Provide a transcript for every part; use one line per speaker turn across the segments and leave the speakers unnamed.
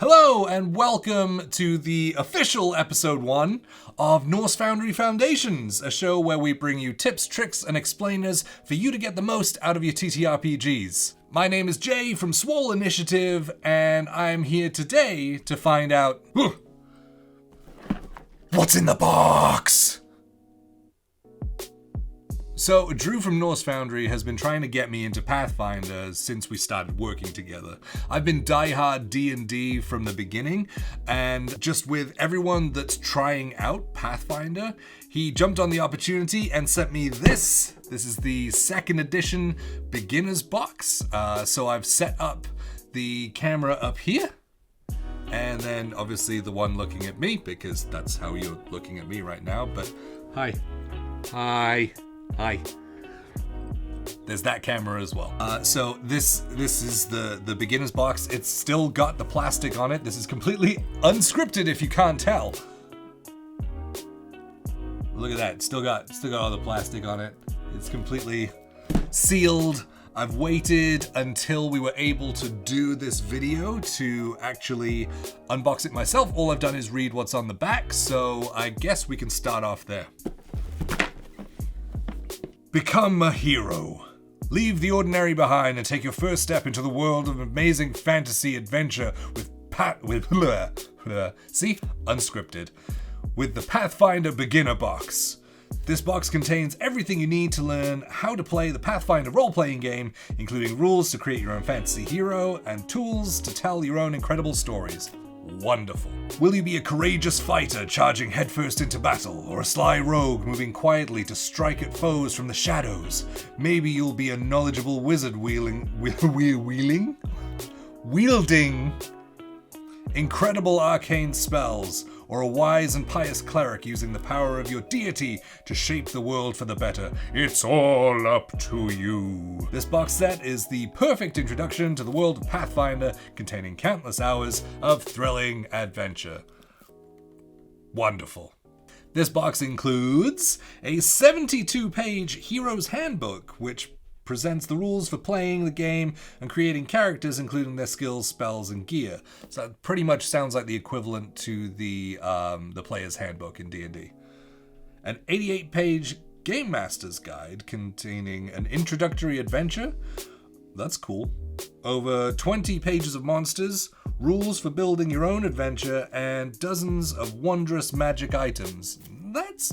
Hello and welcome to the official episode 1 of NorseFoundry Foundations, a show where we bring you tips, tricks, and explainers for you to get the most out of your TTRPGs. My name is Jay from Swole Initiative, and I'm here today to find out what's in the box. So, Drew from NorseFoundry has been trying to get me into Pathfinder since we started working together. I've been diehard D&D from the beginning, and just with everyone that's trying out Pathfinder, he jumped on the opportunity and sent me this. This is the 2nd edition Beginner's Box. So I've set up the camera up here, and then obviously the one looking at me, because that's how you're looking at me right now, but hi. There's that camera as well. So this is the beginner's box. It's still got the plastic on it. This is completely unscripted if you can't tell. Look at that. It's still got all the plastic on it. It's completely sealed. I've waited until we were able to do this video to actually unbox it myself. All I've done is read what's on the back, so I guess we can start off there. Become a hero. Leave the ordinary behind and take your first step into the world of amazing fantasy adventure unscripted, with the Pathfinder Beginner Box. This box contains everything you need to learn how to play the Pathfinder role-playing game, including rules to create your own fantasy hero and tools to tell your own incredible stories. Wonderful. Will you be a courageous fighter charging headfirst into battle, or a sly rogue moving quietly to strike at foes from the shadows? Maybe you'll be a knowledgeable wizard wielding incredible arcane spells, or a wise and pious cleric using the power of your deity to shape the world for the better. It's all up to you. This box set is the perfect introduction to the world of Pathfinder, containing countless hours of thrilling adventure. Wonderful. This box includes a 72-page Hero's Handbook, which presents the rules for playing the game and creating characters, including their skills, spells, and gear. So that pretty much sounds like the equivalent to the player's handbook in D&D. An 88-page Gamemasters guide containing an introductory adventure. That's cool. Over 20 pages of monsters, rules for building your own adventure, and dozens of wondrous magic items. That's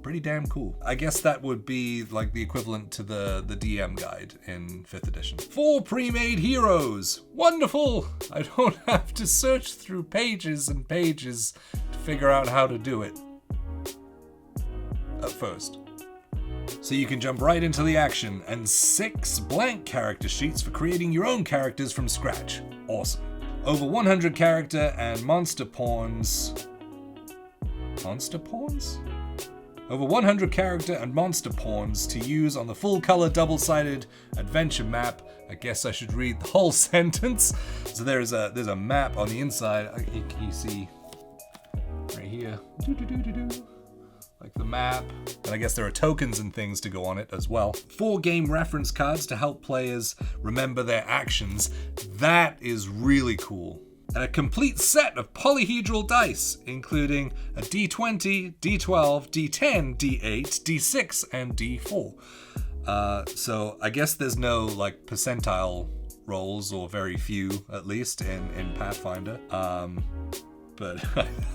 pretty damn cool. I guess that would be like the equivalent to the DM guide in 5th edition. 4 pre-made heroes. Wonderful! I don't have to search through pages and pages to figure out how to do it. At first. So you can jump right into the action, and 6 blank character sheets for creating your own characters from scratch. Awesome. Over 100 character and monster pawns. Monster pawns? Over 100 character and monster pawns to use on the full-color double-sided adventure map. I guess I should read the whole sentence. So there's a map on the inside. You see right here. Like the map. And I guess there are tokens and things to go on it as well. 4 game reference cards to help players remember their actions. That is really cool. And a complete set of polyhedral dice, including a D20, D12, D10, D8, D6, and D4. So I guess there's no like percentile rolls, or very few at least, in Pathfinder. But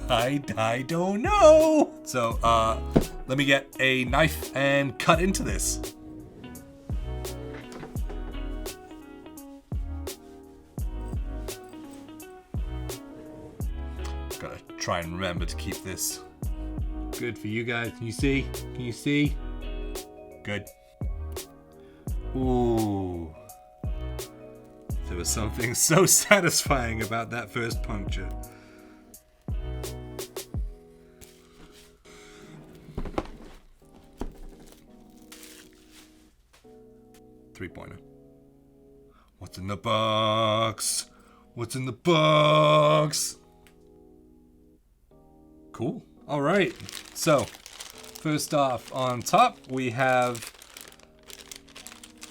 I don't know. So let me get a knife and cut into this. Gotta try and remember to keep this good for you guys. Can you see? Can you see? Good. Ooh. There was something so satisfying about that first puncture. Three-pointer. What's in the box? What's in the box? Cool. All right. So, first off, on top, we have...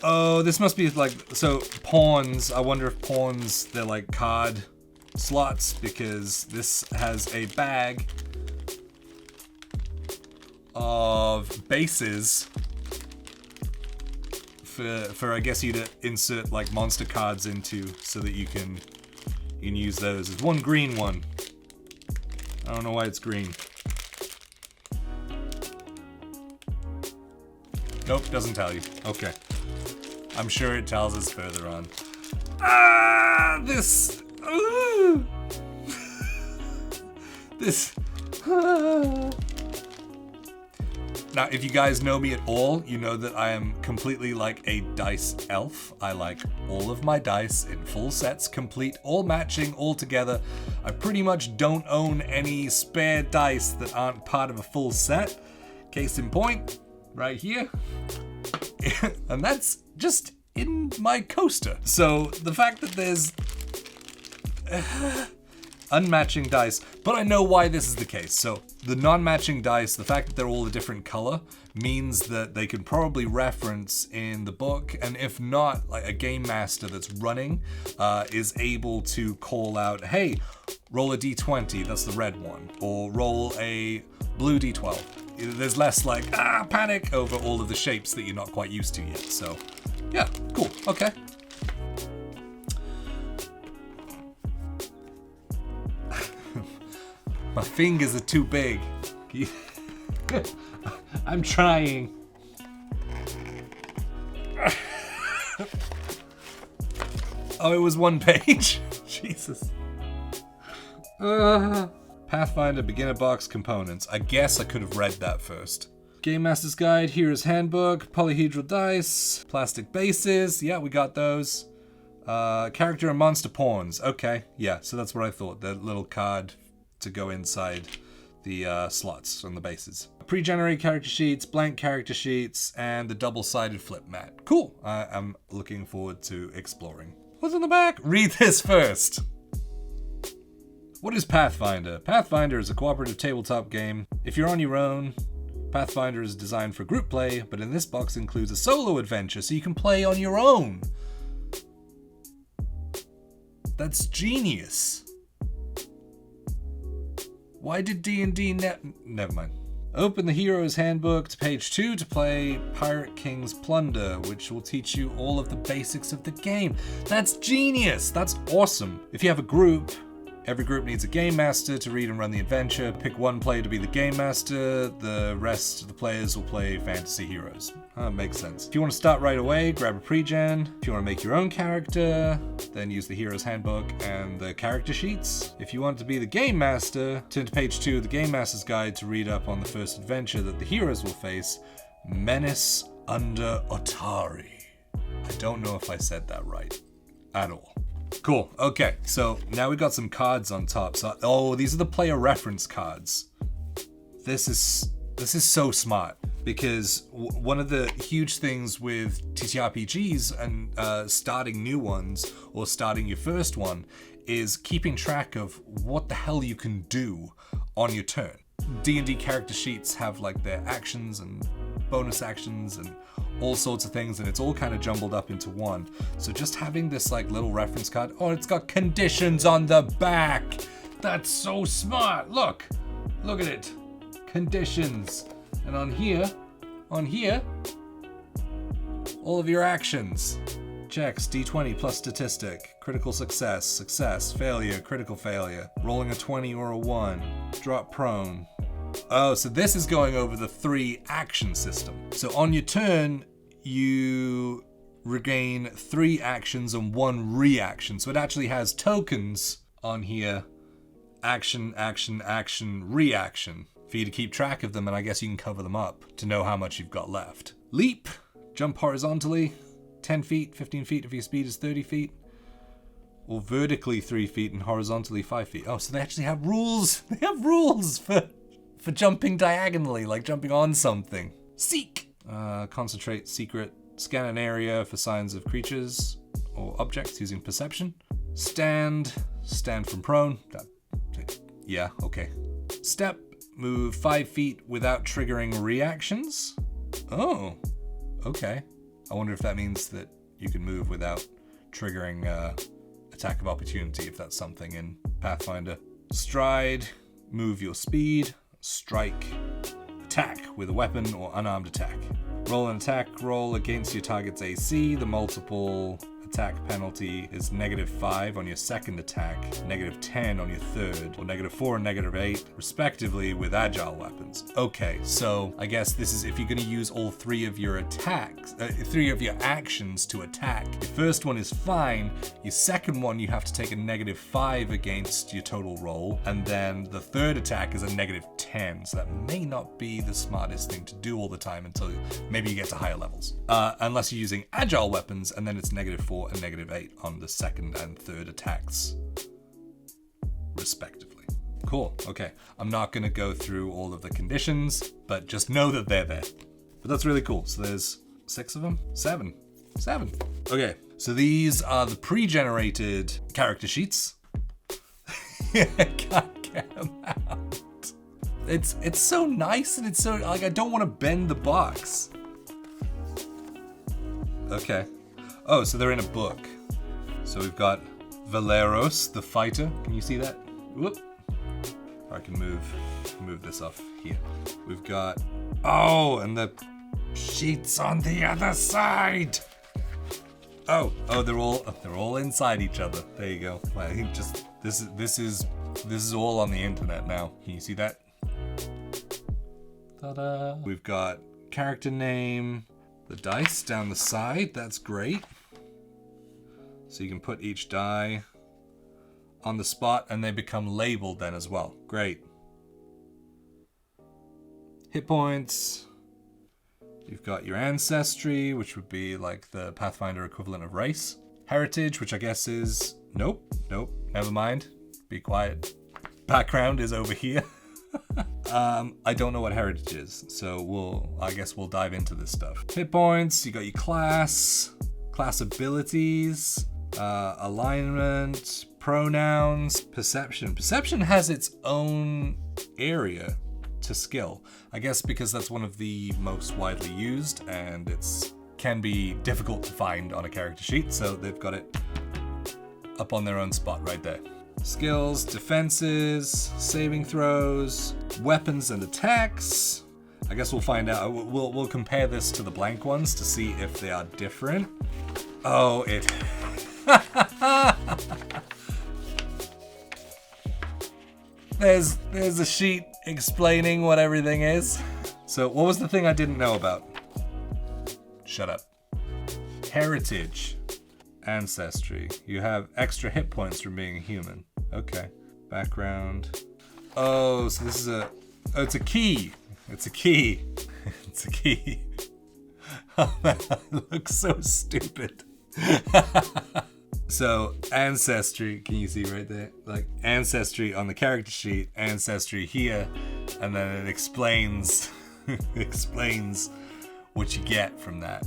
Oh, this must be like... So, pawns. I wonder if pawns, they're like card slots because this has a bag of bases for I guess you to insert like monster cards into so that you can use those. There's one green one. I don't know why it's green. Nope, doesn't tell you. Okay. I'm sure it tells us further on. This. This. Now, if you guys know me at all, you know that I am completely like a dice elf. I like all of my dice in full sets, complete, all matching, all together. I pretty much don't own any spare dice that aren't part of a full set. Case in point, right here. And that's just in my coaster. So the fact that there's unmatching dice, but I know why this is the case. So the non-matching dice, the fact that they're all a different color, means that they can probably reference in the book, and if not, like a game master that's running is able to call out, hey, roll a d20, that's the red one, or roll a blue d12. There's less like, panic over all of the shapes that you're not quite used to yet. So yeah, cool, okay. My fingers are too big. I'm trying. Oh, it was one page? Jesus. Pathfinder Beginner Box components. I guess I could have read that first. Gamemasters Guide, Hero's Handbook, polyhedral dice, plastic bases. Yeah, we got those. Character and monster pawns. Okay, yeah, so that's what I thought. The little card to go inside the slots on the bases. Pre-generated character sheets, blank character sheets, and the double-sided flip mat. Cool. I'm looking forward to exploring. What's on the back? Read this first. What is Pathfinder? Pathfinder is a cooperative tabletop game. If you're on your own, Pathfinder is designed for group play, but in this box includes a solo adventure so you can play on your own. That's genius. Why did D&D never mind. Open the Hero's Handbook to page 2 to play Pirate King's Plunder, which will teach you all of the basics of the game. That's genius! That's awesome. If you have a group, every group needs a game master to read and run the adventure. Pick one player to be the game master. The rest of the players will play fantasy heroes. Makes sense. If you want to start right away, grab a pre-gen. If you want to make your own character, then use the Hero's Handbook and the character sheets. If you want to be the game master, turn to page 2 of the Game Master's Guide to read up on the first adventure that the heroes will face, Menace Under Otari. I don't know if I said that right at all. Cool. Okay, so now we got some cards on top. So, these are the player reference cards. This is so smart because one of the huge things with TTRPGs and starting new ones or starting your first one is keeping track of what the hell you can do on your turn. D&D character sheets have like their actions and bonus actions and all sorts of things, and it's all kind of jumbled up into one. So just having this like little reference card, it's got conditions on the back. That's so smart. Look at it. Conditions. And on here, all of your actions. Checks, D20 plus statistic, critical success, failure, critical failure, rolling a 20 or a 1, drop prone. Oh, so this is going over the 3 action system. So on your turn, you regain 3 actions and 1 reaction. So it actually has tokens on here. Action, reaction. For you to keep track of them, and I guess you can cover them up to know how much you've got left. Leap, jump horizontally, 10 feet, 15 feet if your speed is 30 feet. Or vertically 3 feet and horizontally 5 feet. Oh, so they actually have rules. They have rules for jumping diagonally, like jumping on something. Seek. Concentrate, secret, scan an area for signs of creatures or objects using perception. Stand from prone. Yeah, okay. Step, move 5 feet without triggering reactions. Oh, okay. I wonder if that means that you can move without triggering attack of opportunity if that's something in Pathfinder. Stride, move your speed, strike, attack with a weapon or unarmed attack. Roll an attack roll against your target's AC. The multiple attack penalty is -5 on your second attack, -10 on your third, or -4 and -8, respectively, with agile weapons. Okay, so I guess this is if you're going to use all 3 of your attacks, 3 of your actions to attack. Your first one is fine. Your second one, you have to take a -5 against your total roll, and then the third attack is a -10. So that may not be the smartest thing to do all the time until maybe you get to higher levels, unless you're using agile weapons, and then it's -4 and -8 on the second and third attacks, respectively. Cool, okay. I'm not going to go through all of the conditions, but just know that they're there. But that's really cool. So there's 6 of them? 7. Okay, so these are the pre-generated character sheets. I can't get them out. It's so nice, and it's so, like, I don't want to bend the box. Okay. Oh, so they're in a book. So we've got Valeros, the fighter. Can you see that? Whoop. I can move this off here. We've got, oh, and the sheets on the other side. Oh, they're all inside each other. There you go. I think just this is all on the internet now. Can you see that? Ta-da. We've got character name, the dice down the side. That's great. So you can put each die on the spot and they become labeled then as well. Great. Hit points. You've got your ancestry, which would be like the Pathfinder equivalent of race. Heritage, which I guess is... Nope, never mind. Be quiet. Background is over here. I don't know what heritage is, so I guess we'll dive into this stuff. Hit points, you got your class abilities, alignment, pronouns, perception. Perception has its own area to skill. I guess because that's one of the most widely used, and can be difficult to find on a character sheet, so they've got it up on their own spot right there. Skills, defenses, saving throws, weapons and attacks. I guess we'll find out. We'll compare this to the blank ones to see if they are different. Oh, it... There's a sheet explaining what everything is. So what was the thing I didn't know about? Shut up. Heritage. Ancestry. You have extra hit points from being a human. Okay. Background. Oh, so this is it's a key. It's a key. It's a key. Oh man, I look so stupid. So, ancestry, can you see right there? Like, ancestry on the character sheet, ancestry here, and then it explains what you get from that.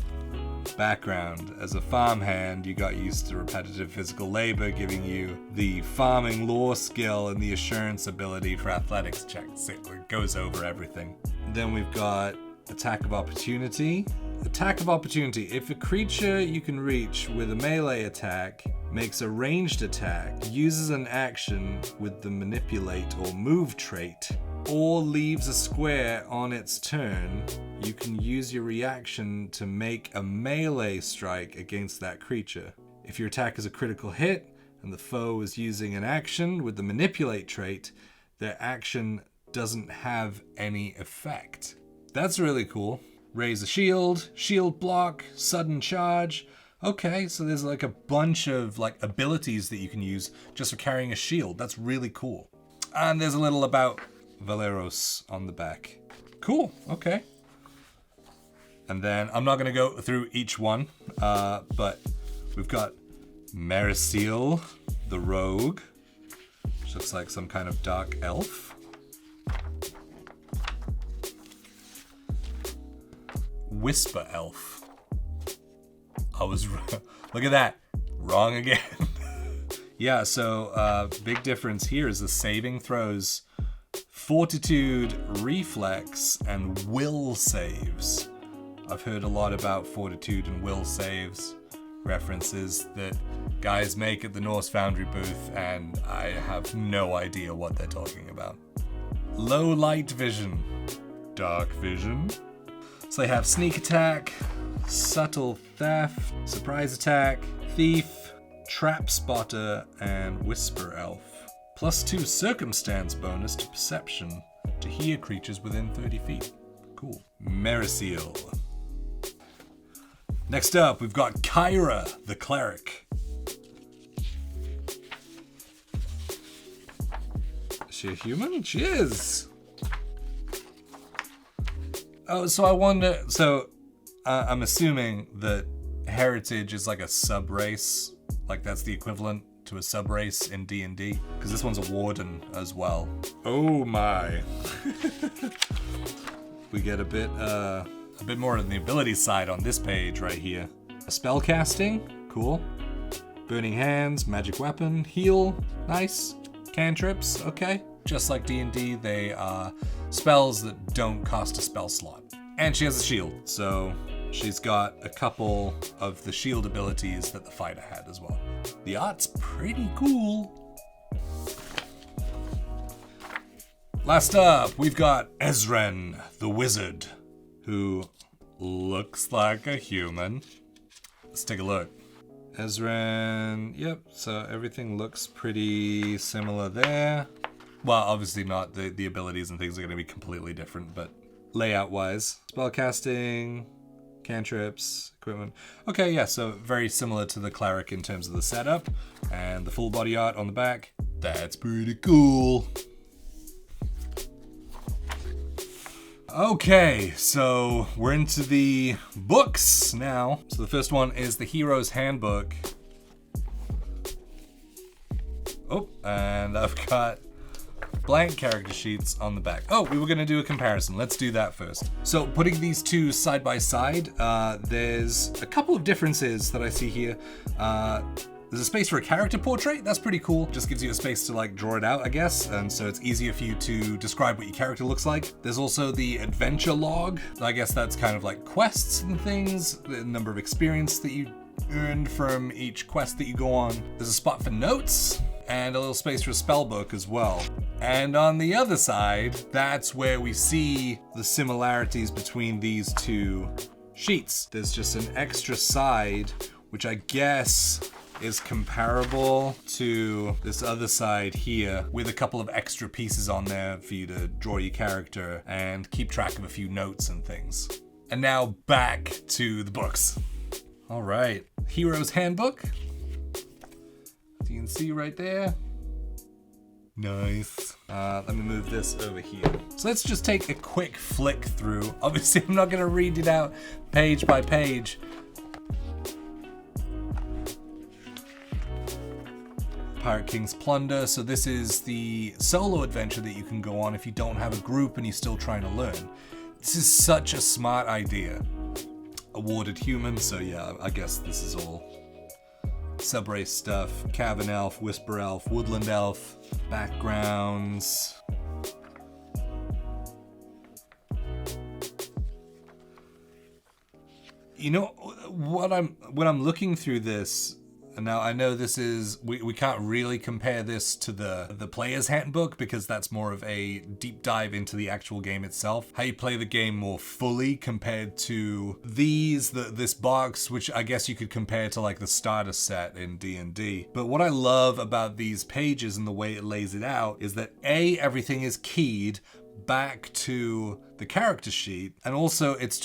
Background. As a farmhand, you got used to repetitive physical labor, giving you the farming lore skill and the assurance ability for athletics checks. It goes over everything. Then we've got attack of opportunity. Attack of opportunity. If a creature you can reach with a melee attack makes a ranged attack, uses an action with the manipulate or move trait, or leaves a square on its turn, you can use your reaction to make a melee strike against that creature. If your attack is a critical hit and the foe is using an action with the manipulate trait, their action doesn't have any effect. That's really cool. Raise a shield, shield block, sudden charge. Okay, so there's like a bunch of like abilities that you can use just for carrying a shield. That's really cool. And there's a little about Valeros on the back. Cool, okay. And then I'm not going to go through each one, but we've got Marisil, the rogue, which looks like some kind of dark elf. Whisper elf. I was look at that. Wrong again. Yeah, so big difference here is the saving throws. Fortitude, reflex, and will saves. I've heard a lot about fortitude and will saves. References that guys make at the NorseFoundry booth, and I have no idea what they're talking about. Low light vision, dark vision. So they have sneak attack, subtle theft, surprise attack, thief, trap spotter, and whisper elf. +2 circumstance bonus to perception to hear creatures within 30 feet. Cool. Meriseal. Next up, we've got Kyra, the cleric. Is she a human? She is. Oh, so I wonder, I'm assuming that heritage is like a sub-race, like that's the equivalent to a sub-race in D&D, because this one's a warden as well. Oh my. We get a bit more on the ability side on this page right here. Spell casting, cool. Burning hands, magic weapon, heal, nice. Cantrips, okay. Just like D&D, they are spells that don't cost a spell slot. And she has a shield, so she's got a couple of the shield abilities that the fighter had as well. The art's pretty cool. Last up, we've got Ezren, the wizard, who looks like a human. Let's take a look. Ezren, yep, so everything looks pretty similar there. Well, obviously not, the abilities and things are going to be completely different, but layout-wise. Spellcasting, cantrips, equipment. Okay, yeah, so very similar to the cleric in terms of the setup. And the full body art on the back. That's pretty cool. Okay, so we're into the books now. So the first one is the Hero's Handbook. Oh, and I've got blank character sheets on the back. Oh, we were gonna do a comparison. Let's do that first. So putting these two side by side, there's a couple of differences that I see here. There's a space for a character portrait. That's pretty cool. Just gives you a space to like draw it out, I guess. And so it's easier for you to describe what your character looks like. There's also the adventure log. I guess that's kind of like quests and things, the number of experience that you earned from each quest that you go on. There's a spot for notes and a little space for a spell book as well. And on the other side, that's where we see the similarities between these two sheets. There's just an extra side, which I guess is comparable to this other side here, with a couple of extra pieces on there for you to draw your character and keep track of a few notes and things. And now back to the books. All right, Hero's Handbook. So you can see right there. Nice. Let me move this over here. So let's just take a quick flick through. Obviously, I'm not gonna read it out page by page. Pirate King's Plunder. So this is the solo adventure that you can go on if you don't have a group and you're still trying to learn. This is such a smart idea. Awarded human, so yeah, I guess this is all subrace stuff. Cavern Elf, Whisper Elf, Woodland Elf, backgrounds. You know, when I'm looking through this, now I know this is, we can't really compare this to the player's handbook because that's more of a deep dive into the actual game itself. How you play the game more fully compared to this box, which I guess you could compare to like the starter set in D&D. But what I love about these pages and the way it lays it out is that A, everything is keyed back to the character sheet, and also it's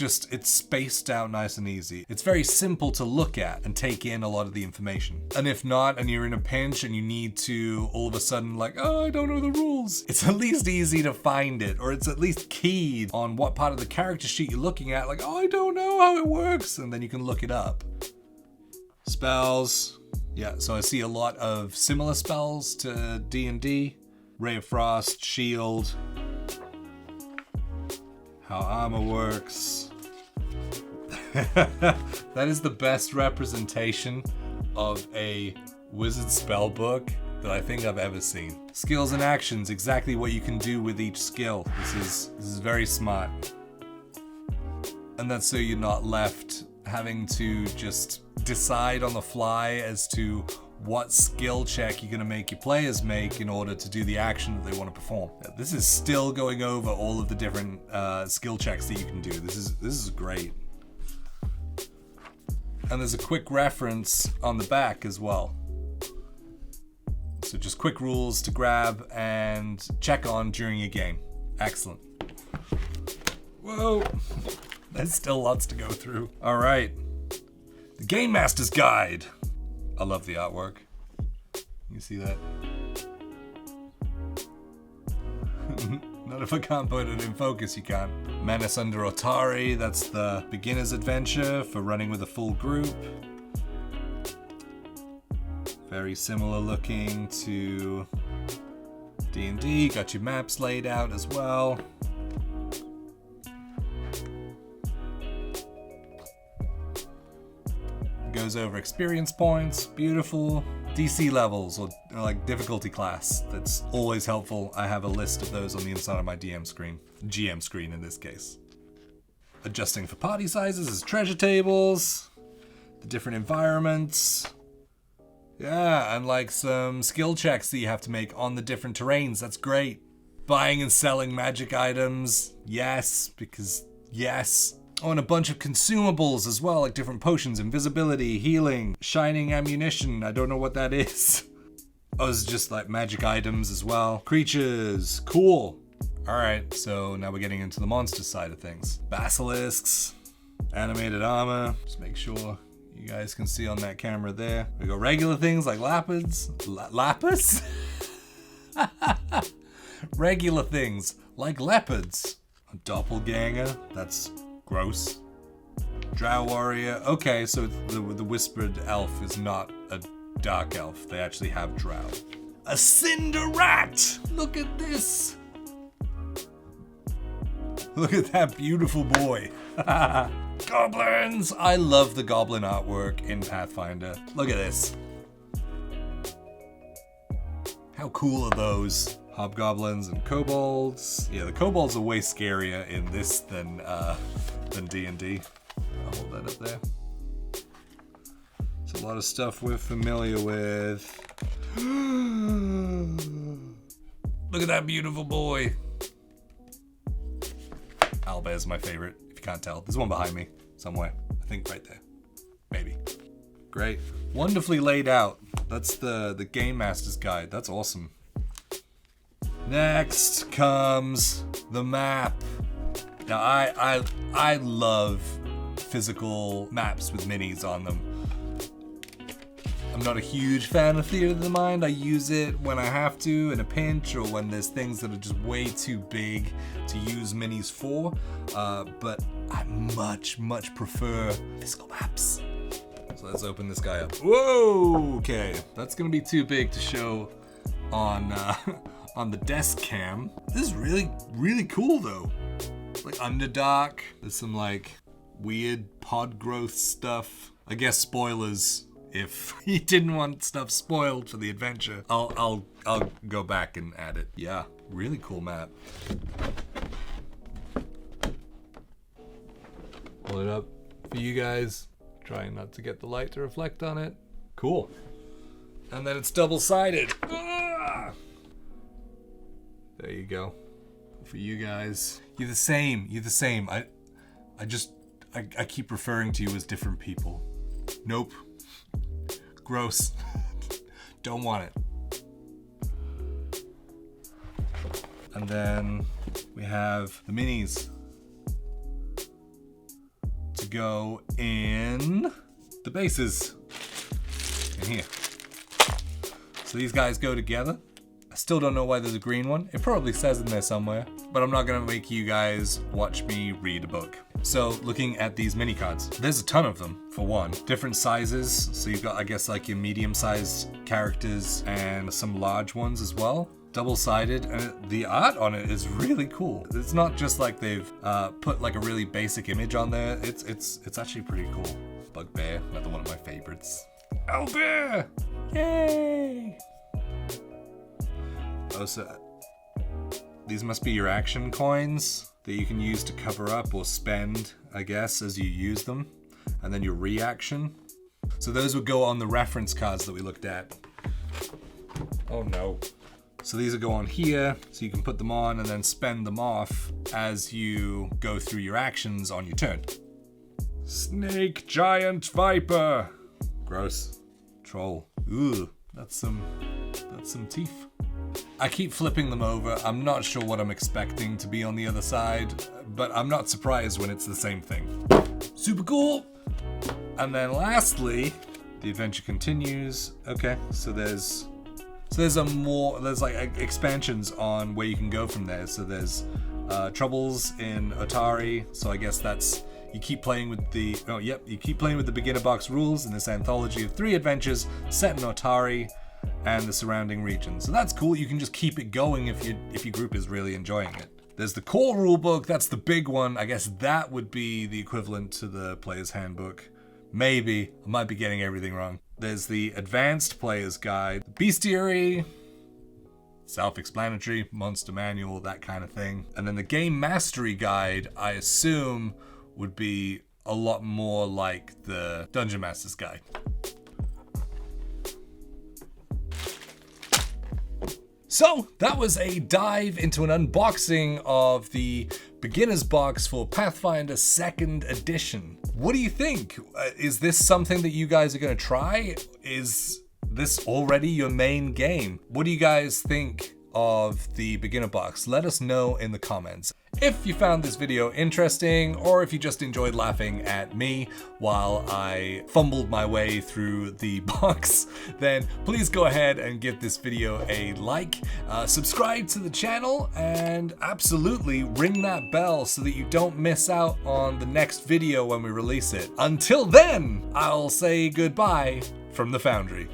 spaced out nice and easy. It's very simple to look at and take in a lot of the information. And if not, and you're in a pinch and you need to all of a sudden like, oh, I don't know the rules, it's at least easy to find it, or it's at least keyed on what part of the character sheet you're looking at, like, oh, I don't know how it works, and then you can look it up. Spells. Yeah, so I see a lot of similar spells to D&D. Ray of Frost, Shield, how armor works. That is the best representation of a wizard spellbook that I think I've ever seen. Skills and actions, exactly what you can do with each skill. This is very smart. And that's so you're not left having to just decide on the fly as to what skill check you're going to make your players make in order to do the action that they want to perform. This is still going over all of the different skill checks that you can do. This is great. And there's a quick reference on the back as well. So just quick rules to grab and check on during your game. Excellent. Whoa. There's still lots to go through. All right. The Gamemasters Guide. I love the artwork. You see that? Not if I can't put it in focus, you can't. Menace under Otari, that's the beginner's adventure for running with a full group. Very similar looking to D&D. Got your maps laid out as well. Goes over experience points, beautiful. DC levels, or like difficulty class, that's always helpful. I have a list of those on the inside of my GM screen in this case. Adjusting for party sizes is treasure tables, the different environments. Yeah, and like some skill checks that you have to make on the different terrains, that's great. Buying and selling magic items, yes, because yes. Oh, and a bunch of consumables as well, like different potions, invisibility, healing, shining ammunition. I don't know what that is. Oh, it's just like magic items as well. Creatures, cool. All right, so now we're getting into the monster side of things. Basilisks, animated armor. Just make sure you guys can see on that camera there. We got regular things like lapids. Lapis? Regular things like leopards. A doppelganger, that's gross. Drow warrior. Okay, so the whispered elf is not a dark elf. They actually have drow. A cinder rat! Look at this! Look at that beautiful boy. Goblins! I love the goblin artwork in Pathfinder. Look at this. How cool are those? Hobgoblins and kobolds. Yeah, the kobolds are way scarier in this than D&D. I'll hold that up there. It's a lot of stuff we're familiar with. Look at that beautiful boy. Owlbear's my favorite, if you can't tell. There's one behind me somewhere. I think right there. Maybe. Great. Wonderfully laid out. That's the Gamemasters Guide. That's awesome. Next comes the map. Now I love physical maps with minis on them. I'm not a huge fan of Theater of the Mind. I use it when I have to in a pinch or when there's things that are just way too big to use minis for. But I much prefer physical maps. So let's open this guy up. Whoa! Okay, that's gonna be too big to show on the desk cam. This is really cool though. Like Underdark. There's some like weird pod growth stuff. I guess spoilers. If you didn't want stuff spoiled for the adventure, I'll go back and add it. Yeah, really cool map. Pull it up for you guys. Trying not to get the light to reflect on it. Cool. And then it's double-sided. Ah! There you go. For you guys. You're the same. I keep referring to you as different people. Nope. Gross. Don't want it. And then we have the minis to go in the bases in here. So these guys go together. I still don't know why there's a green one. It probably says in there somewhere, but I'm not gonna make you guys watch me read a book. So looking at these mini cards, there's a ton of them for one. Different sizes. So you've got, I guess, like your medium-sized characters and some large ones as well. Double-sided, and the art on it is really cool. It's not just like they've put like a really basic image on there. It's actually pretty cool. Bugbear, another one of my favorites. Owlbear! Yay! Oh, so these must be your action coins that you can use to cover up or spend, I guess, as you use them. And then your reaction. So those would go on the reference cards that we looked at. Oh no. So these would go on here, so you can put them on and then spend them off as you go through your actions on your turn. Snake, giant, viper. Gross. Troll. Ooh, that's some teeth. I keep flipping them over. I'm not sure what I'm expecting to be on the other side, but I'm not surprised when it's the same thing. Super cool. And then lastly, the adventure continues. Okay, so there's like expansions on where you can go from there. So there's troubles in Otari. So I guess that's you keep playing with the beginner box rules in this anthology of 3 adventures set in Otari and the surrounding region. So that's cool. You can just keep it going if your group is really enjoying it. There's the core rulebook. That's the big one. I guess that would be the equivalent to the player's handbook. Maybe. I might be getting everything wrong. There's the advanced player's guide, bestiary, self-explanatory, monster manual, that kind of thing. And then the game mastery guide, I assume, would be a lot more like the Dungeon Master's guide. So that was a dive into an unboxing of the beginner's box for Pathfinder 2nd edition. What do you think? Is this something that you guys are going to try? Is this already your main game? What do you guys think of the beginner box? Let us know in the comments. If you found this video interesting, or if you just enjoyed laughing at me while I fumbled my way through the box, then please go ahead and give this video a like, subscribe to the channel, and absolutely ring that bell so that you don't miss out on the next video when we release it. Until then, I'll say goodbye from the Foundry.